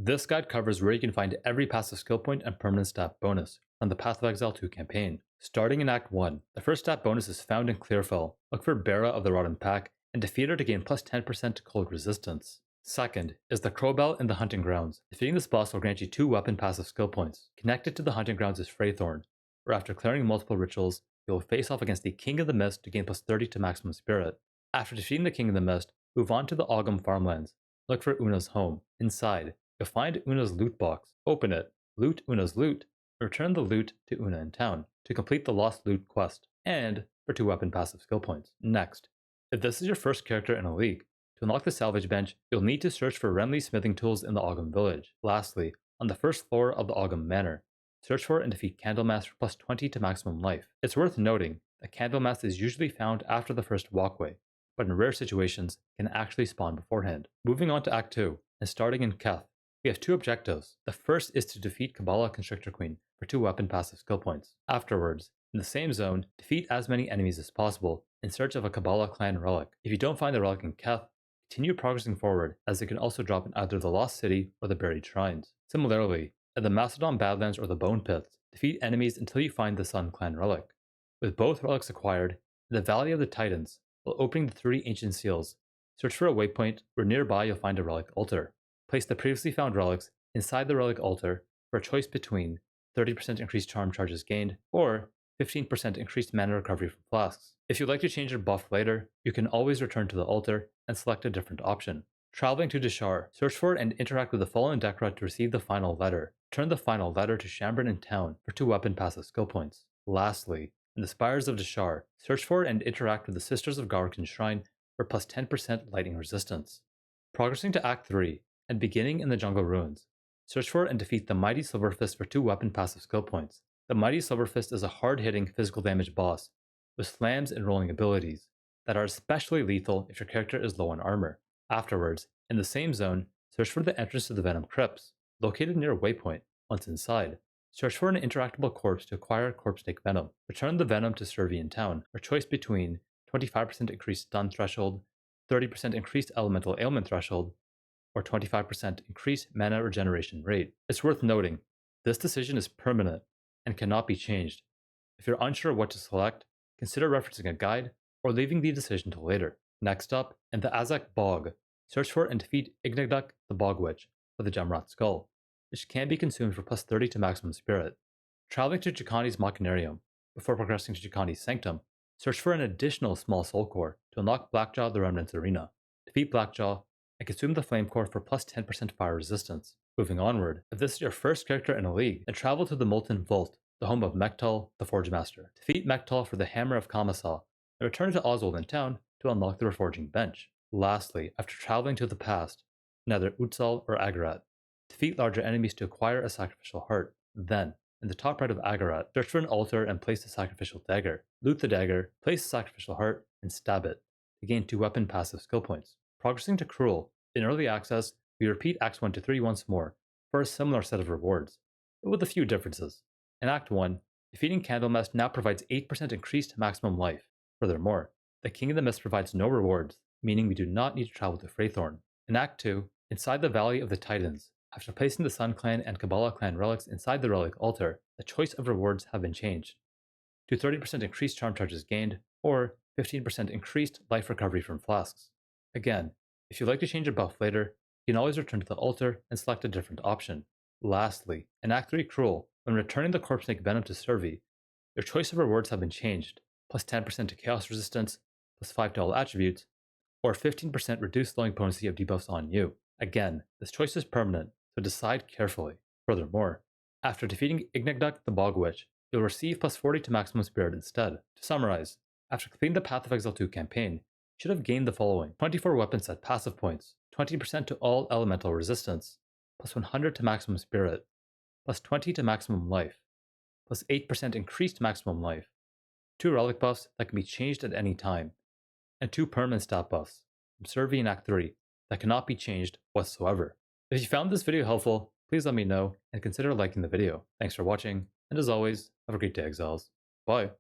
This guide covers where you can find every passive skill point and permanent stat bonus from the Path of Exile 2 campaign. Starting in Act 1, the first stat bonus is found in Clearfell. Look for Bera of the Rotten Pack and defeat her to gain plus 10% to cold resistance. Second is the Crowbell in the Hunting Grounds. Defeating this boss will grant you 2 weapon passive skill points. Connected to the Hunting Grounds is Freythorn, where after clearing multiple rituals, you will face off against the King of the Mist to gain plus 30 to maximum spirit. After defeating the King of the Mist, move on to the Ogum farmlands. Look for Una's home. Inside, you'll find Una's loot box. Open it, loot Una's loot, and return the loot to Una in town to complete the Lost Loot quest, and for 2 weapon passive skill points. Next, if this is your first character in a league, to unlock the salvage bench, you'll need to search for Renly smithing tools in the Ogum village. Lastly, on the first floor of the Ogum manor, search for and defeat Candlemas for plus 20 to maximum life. It's worth noting that Candlemas is usually found after the first walkway, but in rare situations can actually spawn beforehand. Moving on to Act 2, and starting in Keth, we have 2 objectives. The first is to defeat Kabbalah Constrictor Queen for 2 weapon passive skill points. Afterwards, in the same zone, defeat as many enemies as possible in search of a Kabbalah clan relic. If you don't find the relic in Keth, continue progressing forward, as it can also drop in either the Lost City or the Buried Shrines. Similarly, in the Macedon Badlands or the Bone Pits, defeat enemies until you find the Sun Clan relic. With both relics acquired, in the Valley of the Titans, while opening the 3 ancient seals, search for a waypoint where nearby you'll find a relic altar. Place the previously found relics inside the relic altar for a choice between 30% increased charm charges gained or 15% increased mana recovery from flasks. If you'd like to change your buff later, you can always return to the altar and select a different option. Traveling to Deshar, search for and interact with the fallen Dekra to receive the final letter. Turn the final letter to Shambren in town for 2 weapon passive skill points. Lastly, in the Spires of Deshar, search for and interact with the Sisters of Garkin's Shrine for plus 10% lightning resistance. Progressing to Act 3, and beginning in the Jungle Ruins, search for and defeat the Mighty Silverfist for 2 weapon passive skill points. The Mighty Silverfist is a hard-hitting physical damage boss with slams and rolling abilities that are especially lethal if your character is low on armor. Afterwards, in the same zone, search for the entrance to the Venom Crypts, located near a waypoint. Once inside, search for an interactable corpse to acquire Corpse Snake Venom. Return the Venom to Servi in town, or choice between 25% increased stun threshold, 30% increased elemental ailment threshold, or 25% increased mana regeneration rate. It's worth noting, this decision is permanent and cannot be changed. If you're unsure what to select, consider referencing a guide or leaving the decision till later. Next up, in the Azak Bog, search for and defeat Ignagduk the Bog Witch for the Gemrot Skull, which can be consumed for plus 30 to maximum spirit. Traveling to Chikani's Machinarium, before progressing to Chikani's Sanctum, search for an additional small soul core to unlock Blackjaw the Remnant's Arena. Defeat Blackjaw and consume the Flame Core for plus 10% fire resistance. Moving onward, if this is your first character in a league, then travel to the Molten Vault, the home of Mektal the Forge Master. Defeat Mektal for the Hammer of Kamasa, and return to Oswald in town to unlock the Reforging Bench. Lastly, after traveling to the past, in either Utsal or Agarat, defeat larger enemies to acquire a Sacrificial Heart. Then, in the top right of Agarat, search for an altar and place the Sacrificial Dagger. Loot the dagger, place the Sacrificial Heart, and stab it to gain 2 weapon passive skill points. Progressing to Cruel, in Early Access, we repeat Acts 1 to 3 once more for a similar set of rewards, but with a few differences. In Act 1, defeating Candlemas now provides 8% increased maximum life. Furthermore, the King of the Mist provides no rewards, meaning we do not need to travel to Freythorn. In Act 2, inside the Valley of the Titans, after placing the Sun Clan and Kabbalah Clan relics inside the relic altar, the choice of rewards have been changed to 30% increased charm charges gained, or 15% increased life recovery from flasks. Again, if you'd like to change your buff later, you can always return to the altar and select a different option. Lastly, in Act 3 Cruel, when returning the Corpse Snake Venom to Servi, your choice of rewards have been changed, plus 10% to chaos resistance, plus 5 to all attributes, or 15% reduced slowing potency of debuffs on you. Again, this choice is permanent, so decide carefully. Furthermore, after defeating Ignagduk the Bog Witch, you'll receive plus 40 to maximum spirit instead. To summarize, after completing the Path of Exile 2 campaign, you should have gained the following: 24 weapon set passive points, 20% to all elemental resistance, plus 100 to maximum spirit, plus 20 to maximum life, plus 8% increased maximum life, 2 relic buffs that can be changed at any time, and 2 permanent stat buffs from Servi in Act 3 that cannot be changed whatsoever. If you found this video helpful, please let me know and consider liking the video. Thanks for watching, and as always, have a great day, Exiles. Bye!